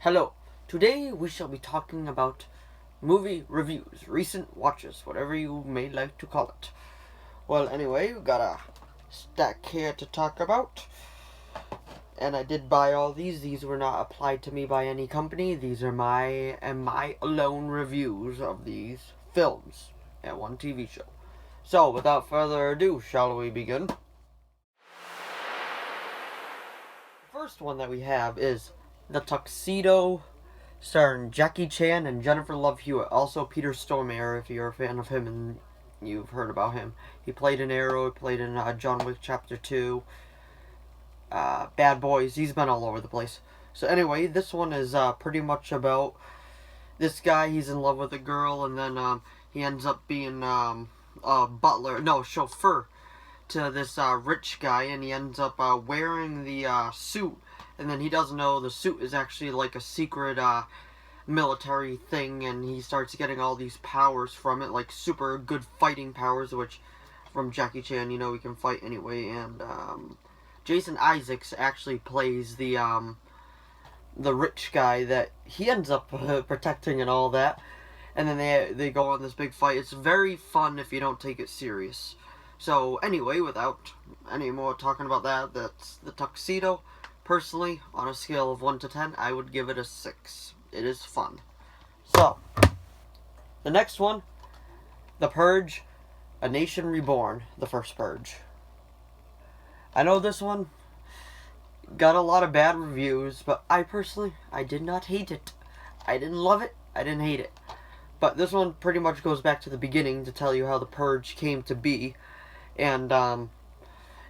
Hello. Today we shall be talking about movie reviews, recent watches, whatever you may like to call it. Well, anyway, we got a stack here to talk about. And I did buy all these. These were not applied to me by any company. These are my alone reviews of these films and one TV show. So, without further ado, shall we begin? The first one that we have is The Tuxedo, starring Jackie Chan and Jennifer Love Hewitt. Also Peter Stormare, if you're a fan of him and you've heard about him. He played in Arrow, he played in John Wick Chapter 2, Bad Boys. He's been all over the place. So anyway, this one is pretty much about this guy. He's in love with a girl, and then he ends up being chauffeur to this rich guy, and he ends up wearing the suit, and then he doesn't know the suit is actually like a secret military thing, and he starts getting all these powers from it, like super good fighting powers, which from Jackie Chan, you know, he can fight anyway. And Jason Isaacs actually plays the rich guy that he ends up protecting and all that. And then they go on this big fight. It's very fun if you don't take it serious. So anyway, without any more talking about that, that's The Tuxedo. Personally, on a scale of 1 to 10, I would give it a 6. It is fun. So, the next one, The Purge, A Nation Reborn, the first Purge. I know this one got a lot of bad reviews, but I did not hate it. I didn't love it, I didn't hate it. But this one pretty much goes back to the beginning to tell you how the Purge came to be. And,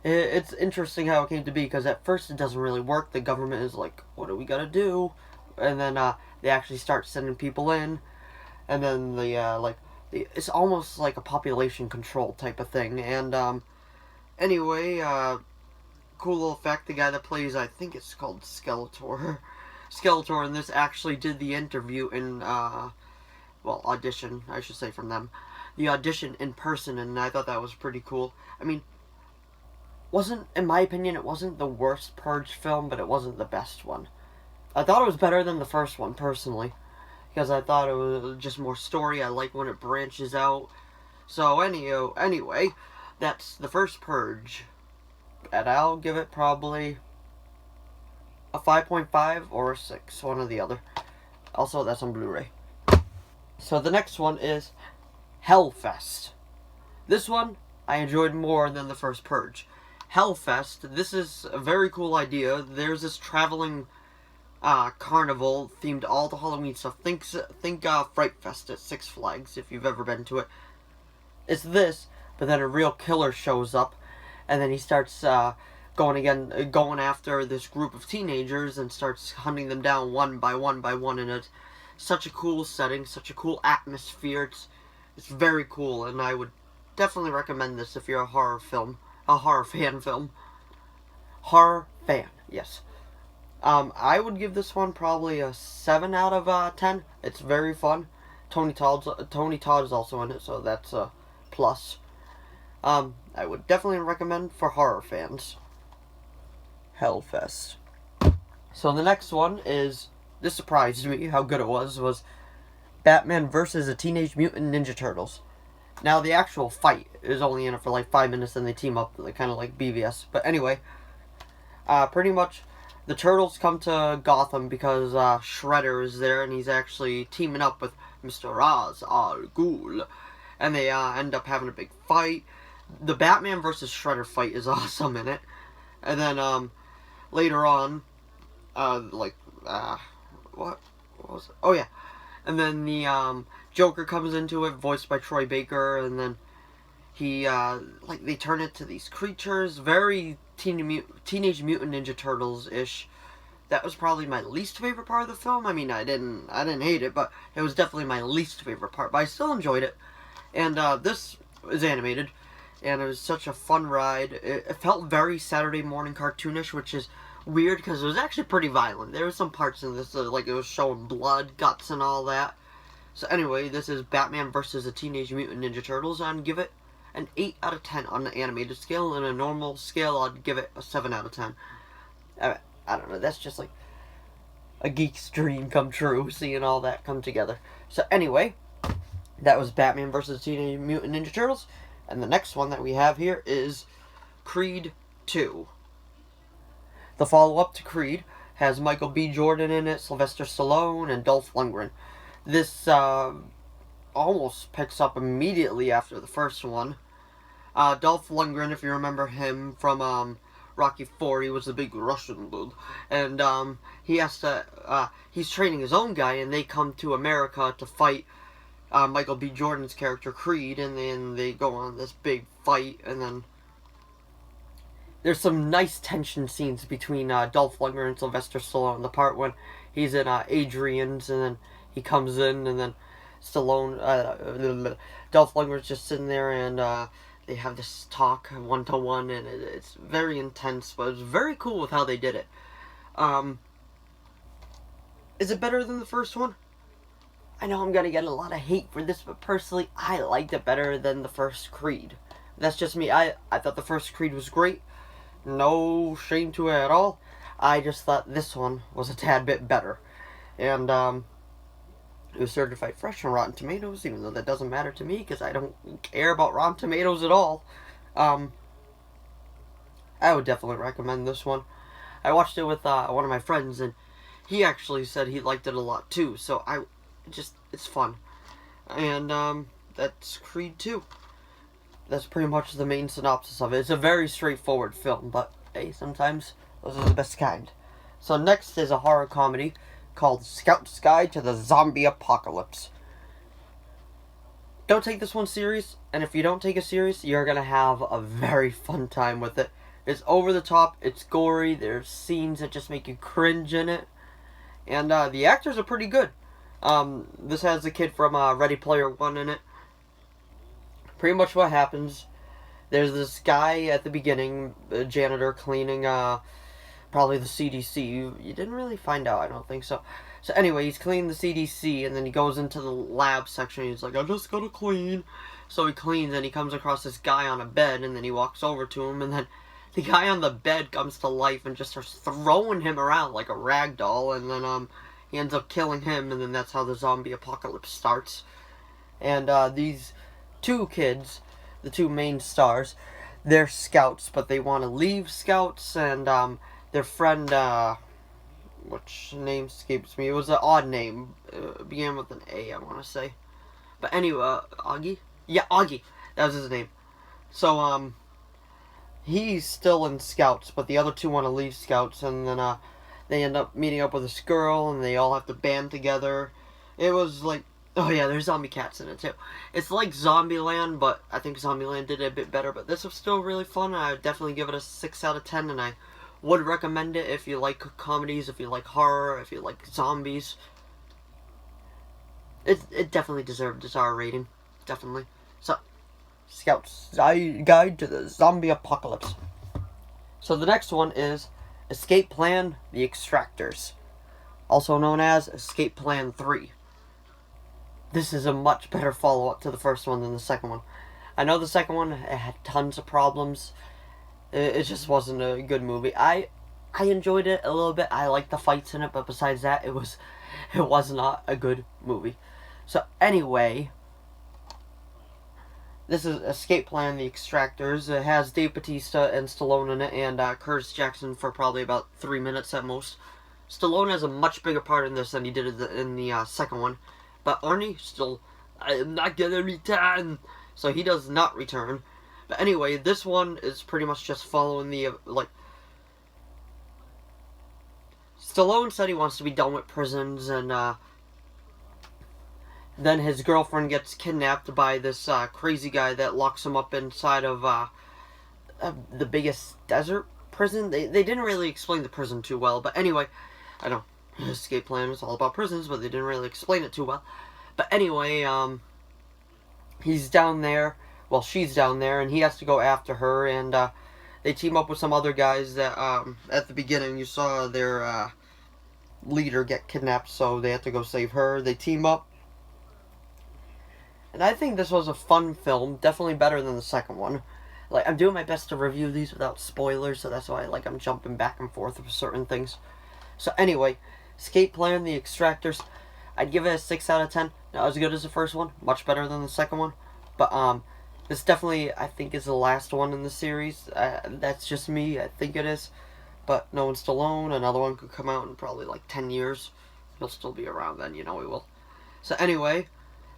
it's interesting how it came to be, because at first it doesn't really work. The government is like, what do we gotta do? And then, they actually start sending people in. And then it's almost like a population control type of thing. And, anyway, cool little fact, the guy that plays, I think it's called Skeletor in this actually did the interview in, audition, I should say, from them. The audition in person, and I thought that was pretty cool. I mean, in my opinion, it wasn't the worst Purge film, but it wasn't the best one. I thought it was better than the first one, personally, because I thought it was just more story. I like when it branches out. So, anyway, that's the first Purge. And I'll give it probably a 5.5 or a 6, one or the other. Also, that's on Blu-ray. So the next one is Hellfest. This one I enjoyed more than the first Purge. Hellfest, this is a very cool idea. There's this traveling carnival themed all to Halloween stuff. Think Fright Fest at Six Flags, if you've ever been to it. It's this, but then a real killer shows up, and then he starts going after this group of teenagers and starts hunting them down one by one, and it's such a cool setting, such a cool atmosphere. It's very cool, and I would definitely recommend this if you're a horror fan film. Horror fan, yes. I would give this one probably a 7 out of 10. It's very fun. Tony Todd is also in it, so that's a plus. I would definitely recommend for horror fans. Hellfest. So the next one is, this surprised me how good it was Batman versus a Teenage Mutant Ninja Turtles. Now, the actual fight is only in it for like 5 minutes, and they team up, kind of like BVS. But anyway, pretty much, the Turtles come to Gotham because Shredder is there, and he's actually teaming up with Mr. Ra's al Ghul. And they end up having a big fight. The Batman versus Shredder fight is awesome in it. And then, later on, what was it? Oh, yeah. And then the, Joker comes into it, voiced by Troy Baker, and then he, they turn it to these creatures, very Teenage Mutant Ninja Turtles-ish. That was probably my least favorite part of the film. I mean, I didn't hate it, but it was definitely my least favorite part, but I still enjoyed it. And, this is animated, and it was such a fun ride. It felt very Saturday morning cartoonish, which is weird, because it was actually pretty violent. There were some parts in this, it was showing blood, guts, and all that. So anyway, this is Batman versus the Teenage Mutant Ninja Turtles. I'd give it an 8 out of 10 on the animated scale. And a normal scale, I'd give it a 7 out of 10. I don't know, that's just like, a geek's dream come true, seeing all that come together. So anyway, that was Batman vs. Teenage Mutant Ninja Turtles. And the next one that we have here is Creed 2. The follow-up to Creed has Michael B. Jordan in it, Sylvester Stallone, and Dolph Lundgren. This almost picks up immediately after the first one. Dolph Lundgren, if you remember him from Rocky IV, he was the big Russian dude. And he's training his own guy, and they come to America to fight Michael B. Jordan's character Creed, and then they go on this big fight, and then there's some nice tension scenes between Dolph Lundgren and Sylvester Stallone. The part when he's in Adrian's, and then he comes in, and then Dolph Lundgren's just sitting there, and they have this talk one-to-one, and it's very intense, but it's very cool with how they did it. Is it better than the first one? I know I'm gonna get a lot of hate for this, but personally, I liked it better than the first Creed. That's just me. I thought the first Creed was great. No shame to it at all. I just thought this one was a tad bit better. And, it was certified fresh on Rotten Tomatoes, even though that doesn't matter to me, because I don't care about Rotten Tomatoes at all. I would definitely recommend this one. I watched it with one of my friends, and he actually said he liked it a lot too, so it's fun. And, that's Creed 2. That's pretty much the main synopsis of it. It's a very straightforward film, but hey, sometimes those are the best kind. So next is a horror comedy called Scout's Guide to the Zombie Apocalypse. Don't take this one serious, and if you don't take it serious, you're gonna have a very fun time with it. It's over the top, it's gory, there's scenes that just make you cringe in it, and the actors are pretty good. This has a kid from Ready Player One in it. Pretty much what happens, there's this guy at the beginning, a janitor cleaning probably the CDC. You didn't really find out, I don't think so. So anyway, he's cleaning the CDC, and then he goes into the lab section, and he's like, I just gotta clean. So he cleans, and he comes across this guy on a bed, and then he walks over to him, and then the guy on the bed comes to life and just starts throwing him around like a rag doll, and then he ends up killing him, and then that's how the zombie apocalypse starts. And these two kids, the two main stars, they're scouts, but they want to leave scouts, and their friend, which name escapes me, it was an odd name, it began with an A, I want to say, but anyway, Augie? Yeah, Augie, that was his name. So, he's still in scouts, but the other two want to leave scouts, and then they end up meeting up with this girl, and they all have to band together. It was like, oh yeah, there's zombie cats in it too. It's like Zombieland, but I think Zombieland did it a bit better. But this was still really fun. I would definitely give it a 6 out of 10, and I would recommend it if you like comedies, if you like horror, if you like zombies. It definitely deserved its R rating. Definitely. So, Scout's Guide to the Zombie Apocalypse. So the next one is Escape Plan, The Extractors. Also known as Escape Plan 3. This is a much better follow-up to the first one than the second one. I know the second one had tons of problems. It just wasn't a good movie. I enjoyed it a little bit. I liked the fights in it, but besides that, it was not a good movie. So anyway, this is Escape Plan, The Extractors. It has Dave Bautista and Stallone in it, and Curtis Jackson for probably about 3 minutes at most. Stallone has a much bigger part in this than he did in the second one. But Arnie still, I am not gonna return. So he does not return. But anyway, this one is pretty much just following the, Stallone said he wants to be done with prisons, and, then his girlfriend gets kidnapped by this, crazy guy that locks him up inside of, the biggest desert prison. They didn't really explain the prison too well, but anyway, I know. Escape Plan is all about prisons, but they didn't really explain it too well. But anyway, he's down there, well, she's down there, and he has to go after her, and they team up with some other guys that, at the beginning, you saw their leader get kidnapped, so they have to go save her. They team up, and I think this was a fun film, definitely better than the second one. I'm doing my best to review these without spoilers, so that's why, I'm jumping back and forth with certain things. So anyway, Escape Plan, The Extractors, I'd give it a 6 out of 10. Not as good as the first one, much better than the second one. But this definitely, I think, is the last one in the series. That's just me, I think it is. But no one's still alone. Another one could come out in probably like 10 years. He'll still be around then, you know he will. So anyway,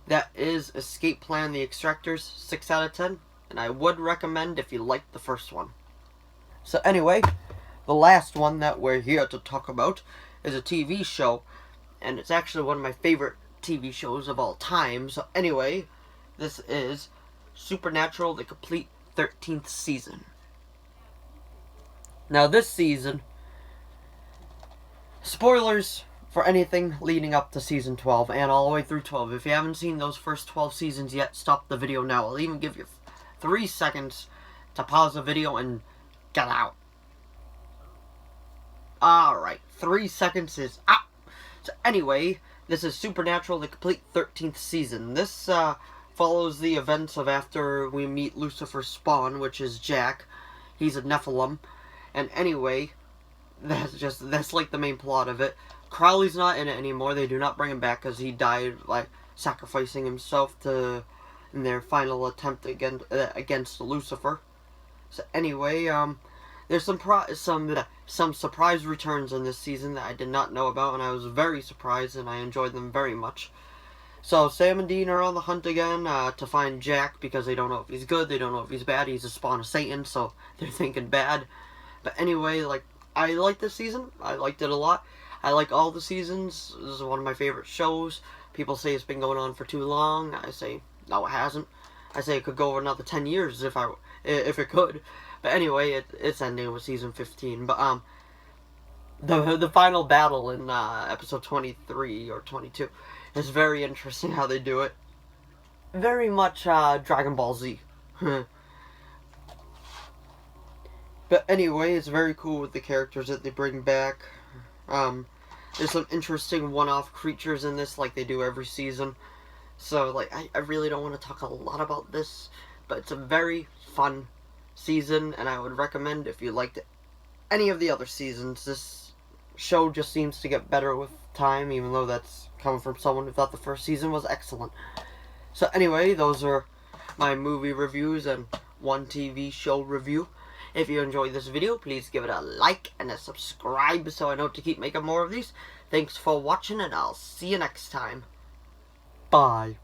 that is Escape Plan, The Extractors, 6 out of 10. And I would recommend if you liked the first one. So anyway, the last one that we're here to talk about is a TV show. And it's actually one of my favorite TV shows of all time. So anyway, this is Supernatural, the complete 13th season. Now this season, spoilers for anything leading up to season 12 and all the way through 12. If you haven't seen those first 12 seasons yet, stop the video now. I'll even give you 3 seconds to pause the video and get out. Alright, 3 seconds is out. So anyway, this is Supernatural, the complete 13th season. This follows the events of after we meet Lucifer's spawn, which is Jack. He's a Nephilim. And anyway, that's like the main plot of it. Crowley's not in it anymore. They do not bring him back because he died, like, sacrificing himself in their final attempt against Lucifer. So anyway, there's some surprise returns in this season that I did not know about, and I was very surprised, and I enjoyed them very much. So Sam and Dean are on the hunt again to find Jack because they don't know if he's good, they don't know if he's bad. He's a spawn of Satan, so they're thinking bad. But anyway, like, I like this season. I liked it a lot. I like all the seasons. This is one of my favorite shows. People say it's been going on for too long. I say, no, it hasn't. I say it could go over another 10 years if it could. But anyway, it's ending with season 15. But the final battle in episode 23 or 22 is very interesting how they do it. Very much Dragon Ball Z. But anyway, it's very cool with the characters that they bring back. There's some interesting one-off creatures in this, like they do every season. So, like, I really don't want to talk a lot about this, but it's a very fun season, and I would recommend if you liked any of the other seasons. This show just seems to get better with time, even though that's coming from someone who thought the first season was excellent. So anyway, those are my movie reviews and one TV show review. If you enjoyed this video, please give it a like and a subscribe so I know to keep making more of these. Thanks for watching, and I'll see you next time. Bye.